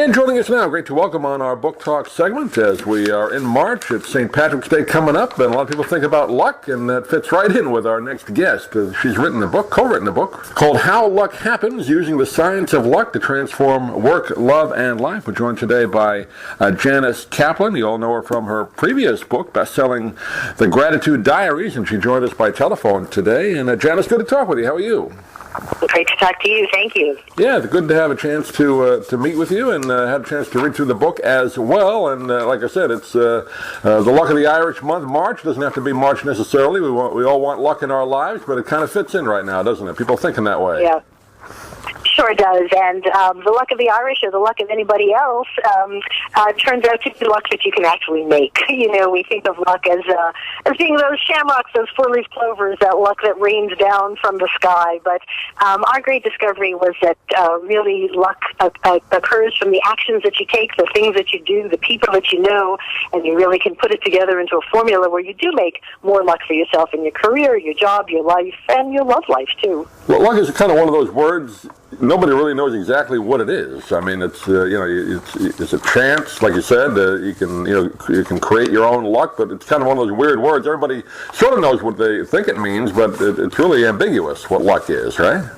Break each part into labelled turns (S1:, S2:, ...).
S1: And joining us now, great to welcome on our Book Talk segment as we are in March. It's St. Patrick's Day coming up, and a lot of people think about luck, and that fits right in with our next guest. She's written a book, co-written a book, called How Luck Happens, Using the Science of Luck to Transform Work, Love, and Life. We're joined today by Janice Kaplan. You all know her from her previous book, best-selling The Gratitude Diaries, and she joined us by telephone today. And Janice, good to talk with you. How are you?
S2: Great to talk to you. Thank you.
S1: Yeah, good to have a chance to meet with you and have a chance to read through the book as well. And like I said, it's the Luck of the Irish month. March doesn't have to be March necessarily. We all want luck in our lives, but it kind of fits in right now, doesn't it? People thinking that way.
S2: Yeah. Sure does, and the luck of the Irish or the luck of anybody else turns out to be luck that you can actually make. You know, we think of luck as being those shamrocks, those four-leaf clovers, that luck that rains down from the sky. But our great discovery was that really luck occurs from the actions that you take, the things that you do, the people that you know, and you really can put it together into a formula where you do make more luck for yourself in your career, your job, your life, and your love life, too.
S1: Well, luck is kind of one of those words. Nobody really knows exactly what it is. I mean, it's it's a chance, like you said. You can create your own luck, but it's kind of one of those weird words. Everybody sort of knows what they think it means, but it's really ambiguous what luck is, right?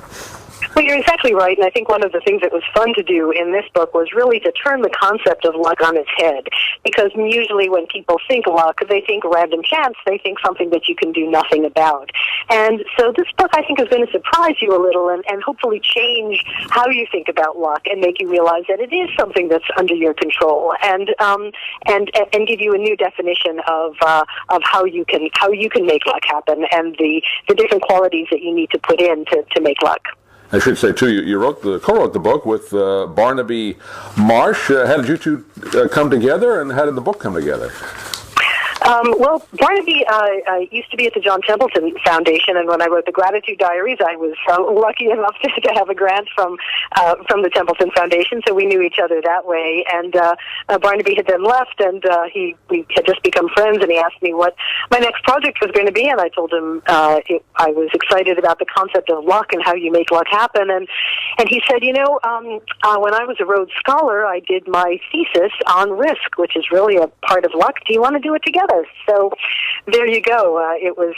S2: Well, you're exactly right, and I think one of the things that was fun to do in this book was really to turn the concept of luck on its head, because usually when people think luck, they think random chance, they think something that you can do nothing about. And so this book, I think, is going to surprise you a little and hopefully change how you think about luck and make you realize that it is something that's under your control, and give you a new definition of how you can make luck happen and the different qualities that you need to put in to make luck.
S1: I should say, too, you co-wrote the book with Barnaby Marsh. How did you two come together, and how did the book come together?
S2: Well, Barnaby used to be at the John Templeton Foundation, and when I wrote the Gratitude Diaries, I was lucky enough to have a grant from the Templeton Foundation, so we knew each other that way. And Barnaby had then left, and we had just become friends, and he asked me what my next project was going to be, and I told him I was excited about the concept of luck and how you make luck happen. And he said, when I was a Rhodes Scholar, I did my thesis on risk, which is really a part of luck. Do you want to do it together? So there you go. It was,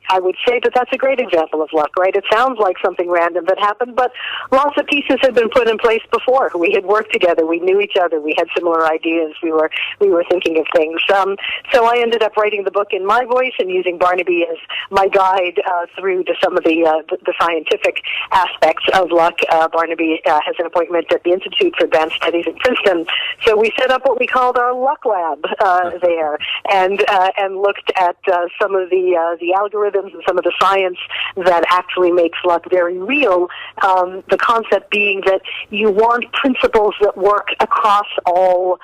S2: I would say that's a great example of luck, right? It sounds like something random that happened, but lots of pieces had been put in place before. We had worked together. We knew each other. We had similar ideas. We were thinking of things. So I ended up writing the book in my voice and using Barnaby as my guide through to some of the scientific aspects of luck. Barnaby has an appointment at the Institute for Advanced Studies in Princeton. So we set up what we called our luck lab there. And looked at some of the algorithms and some of the science that actually makes luck very real. The concept being that you want principles that work across all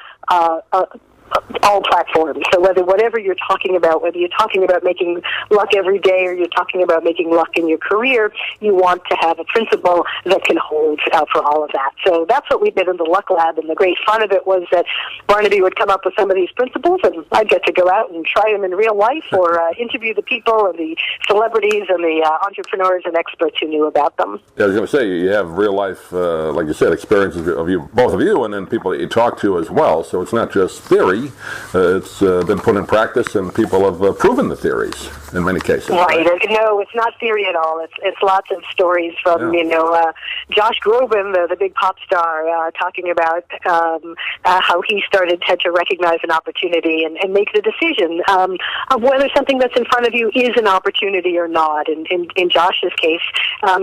S2: platforms. So whatever you're talking about, whether you're talking about making luck every day or you're talking about making luck in your career, you want to have a principle that can hold for all of that. So that's what we did in the Luck Lab, and the great fun of it was that Barnaby would come up with some of these principles, and I'd get to go out and try them in real life or interview the people and the celebrities and the entrepreneurs and experts who knew about them.
S1: Yeah, I was going to say, you have real life, like you said, experiences of you, both of you, and then people that you talk to as well. So it's not just theory. It's been put in practice, and people have proven the theories in many cases.
S2: Right. No, it's not theory at all. It's lots of stories from, Josh Groban, the big pop star, talking about how he had to recognize an opportunity and make the decision of whether something that's in front of you is an opportunity or not. In Josh's case,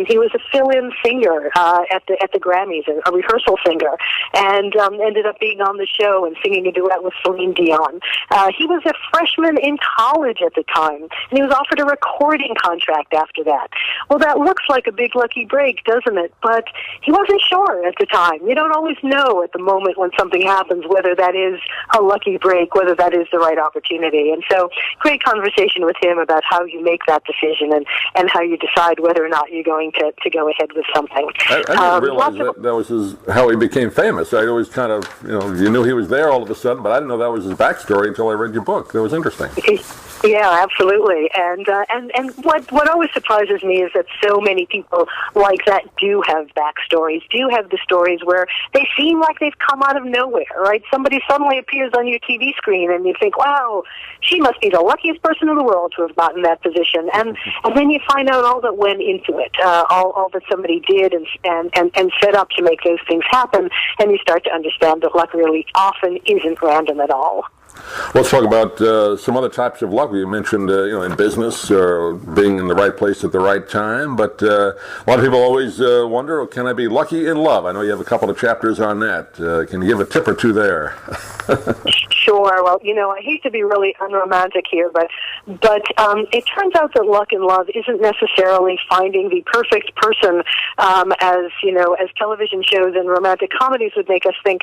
S2: he was a fill-in singer at the Grammys, a rehearsal singer, and ended up being on the show and singing a duet with Celine Dion. He was a freshman in college at the time, and he was offered a recording contract after that. Well, that looks like a big lucky break, doesn't it? But he wasn't sure at the time. You don't always know at the moment when something happens whether that is a lucky break, whether that is the right opportunity. And so, great conversation with him about how you make that decision and how you decide whether or not you're going to go ahead with something.
S1: I didn't realize that was how he became famous. I always kind of, you knew he was there all of a sudden, but I didn't know that was his backstory until I read your book. That was interesting.
S2: Yeah, absolutely. And what always surprises me is that so many people like that do have backstories, do have the stories where they seem like they've come out of nowhere, right? Somebody suddenly appears on your TV screen and you think, wow, she must be the luckiest person in the world to have gotten that position. And then you find out all that went into it, all that somebody did and set up to make those things happen, and you start to understand that luck really often isn't random at all.
S1: Let's talk about some other types of luck. You mentioned, in business, being in the right place at the right time. But a lot of people always wonder, can I be lucky in love? I know you have a couple of chapters on that. Can you give a tip or two there?
S2: Sure. Well, I hate to be really unromantic here, but it turns out that luck in love isn't necessarily finding the perfect person, as television shows and romantic comedies would make us think.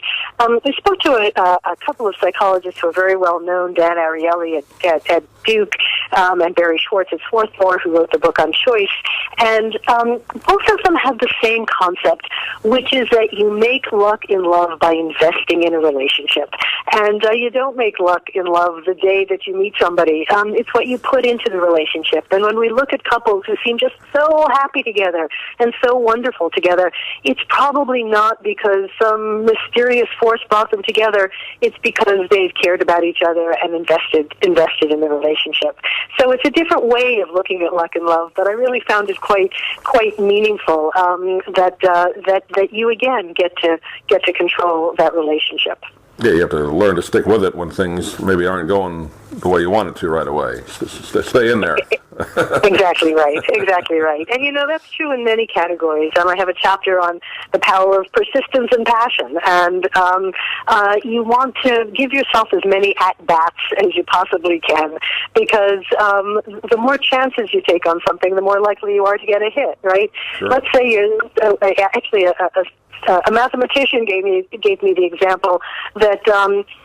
S2: We spoke to a couple of psychologists who are very well known, Dan Ariely at Duke, and Barry Schwartz at Swarthmore, who wrote the book on choice. And both of them have the same concept, which is that you make luck in love by investing in a relationship. And you don't make luck in love the day that you meet somebody. It's what you put into the relationship. And when we look at couples who seem just so happy together and so wonderful together, it's probably not because some mysterious force brought them together. It's because they've cared about each other and invested in the relationship. So it's a different way of looking at luck and love, but I really found it quite meaningful that you again get to control that relationship.
S1: Yeah, you have to learn to stick with it when things maybe aren't going the way you want it to right away. Stay in there.
S2: Exactly right. Exactly right. And that's true in many categories. I have a chapter on the power of persistence and passion. And you want to give yourself as many at-bats as you possibly can, because the more chances you take on something, the more likely you are to get a hit, right? Sure. Let's say you're actually a mathematician gave me the example that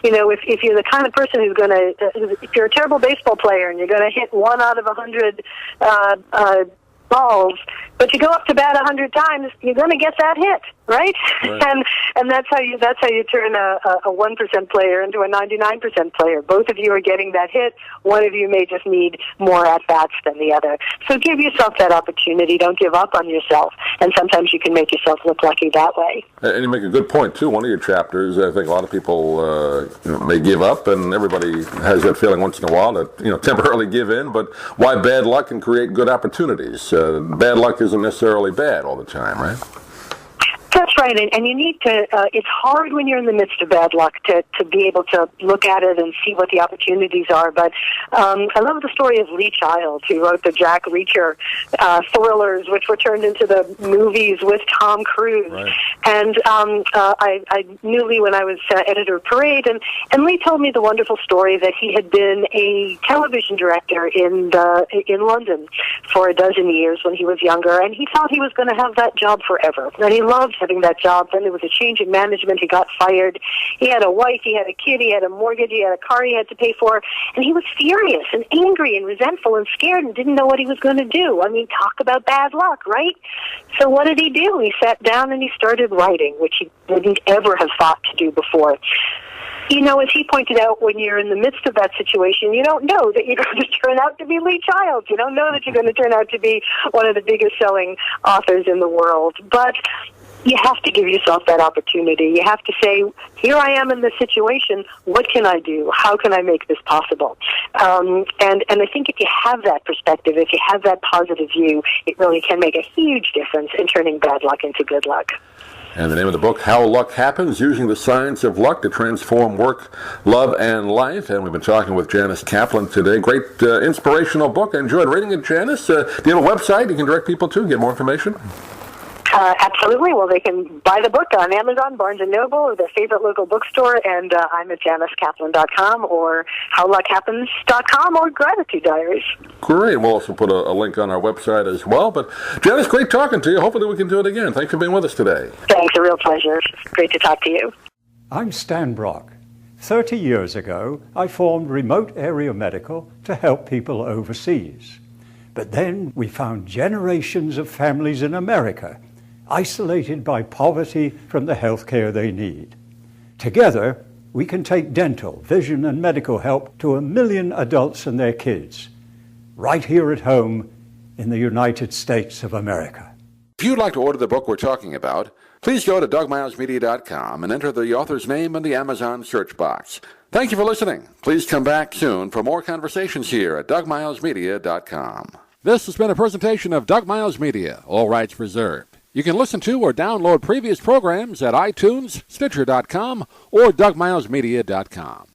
S2: if you're the kind of person who's going to if you're a terrible baseball player and you're going to hit 1 out of 100 balls, but you go up to bat 100 times, you're going to get that hit, right? And that's how you turn a 1% player into a 99% player. Both of you are getting that hit. One of you may just need more at bats than the other. So give yourself that opportunity. Don't give up on yourself. And sometimes you can make yourself look lucky that way.
S1: And you make a good point too. One of your chapters, I think a lot of people may give up, and everybody has that feeling once in a while that temporarily give in. But why bad luck can create good opportunities? Bad luck isn't necessarily bad all the time, right?
S2: That's right, and you need to, it's hard when you're in the midst of bad luck to be able to look at it and see what the opportunities are, but I love the story of Lee Child, who wrote the Jack Reacher thrillers, which were turned into the movies with Tom Cruise. Right. And I knew Lee when I was editor of Parade, and Lee told me the wonderful story that he had been a television director in London for a dozen years when he was younger, and he thought he was going to have that job forever, and he loved having that job. Then there was a change in management. He got fired. He had a wife. He had a kid. He had a mortgage. He had a car he had to pay for. And he was furious and angry and resentful and scared and didn't know what he was going to do. I mean, talk about bad luck, right? So what did he do? He sat down and he started writing, which he wouldn't ever have thought to do before. As he pointed out, when you're in the midst of that situation, you don't know that you're going to turn out to be Lee Child. You don't know that you're going to turn out to be one of the biggest selling authors in the world. But you have to give yourself that opportunity. You have to say, here I am in this situation. What can I do? How can I make this possible? And I think if you have that perspective, if you have that positive view, it really can make a huge difference in turning bad luck into good luck.
S1: And the name of the book, How Luck Happens, Using the Science of Luck to Transform Work, Love, and Life. And we've been talking with Janice Kaplan today. Great inspirational book. I enjoyed reading it, Janice. Do you have a website you can direct people to, get more information?
S2: Absolutely. Well, they can buy the book on Amazon, Barnes & Noble, or their favorite local bookstore, and I'm at JaniceKaplan.com or HowLuckHappens.com or Gratitude Diaries.
S1: Great. We'll also put a link on our website as well. But, Janice, great talking to you. Hopefully we can do it again. Thanks for being with us today.
S2: Thanks. A real pleasure. Great to talk to you.
S3: I'm Stan Brock. 30 years ago, I formed Remote Area Medical to help people overseas. But then we found generations of families in America isolated by poverty from the health care they need. Together, we can take dental, vision, and medical help to 1 million adults and their kids, right here at home in the United States of America.
S1: If you'd like to order the book we're talking about, please go to DougMilesMedia.com and enter the author's name in the Amazon search box. Thank you for listening. Please come back soon for more conversations here at DougMilesMedia.com. This has been a presentation of Doug Miles Media, all rights reserved. You can listen to or download previous programs at iTunes, Stitcher.com, or DougMilesMedia.com.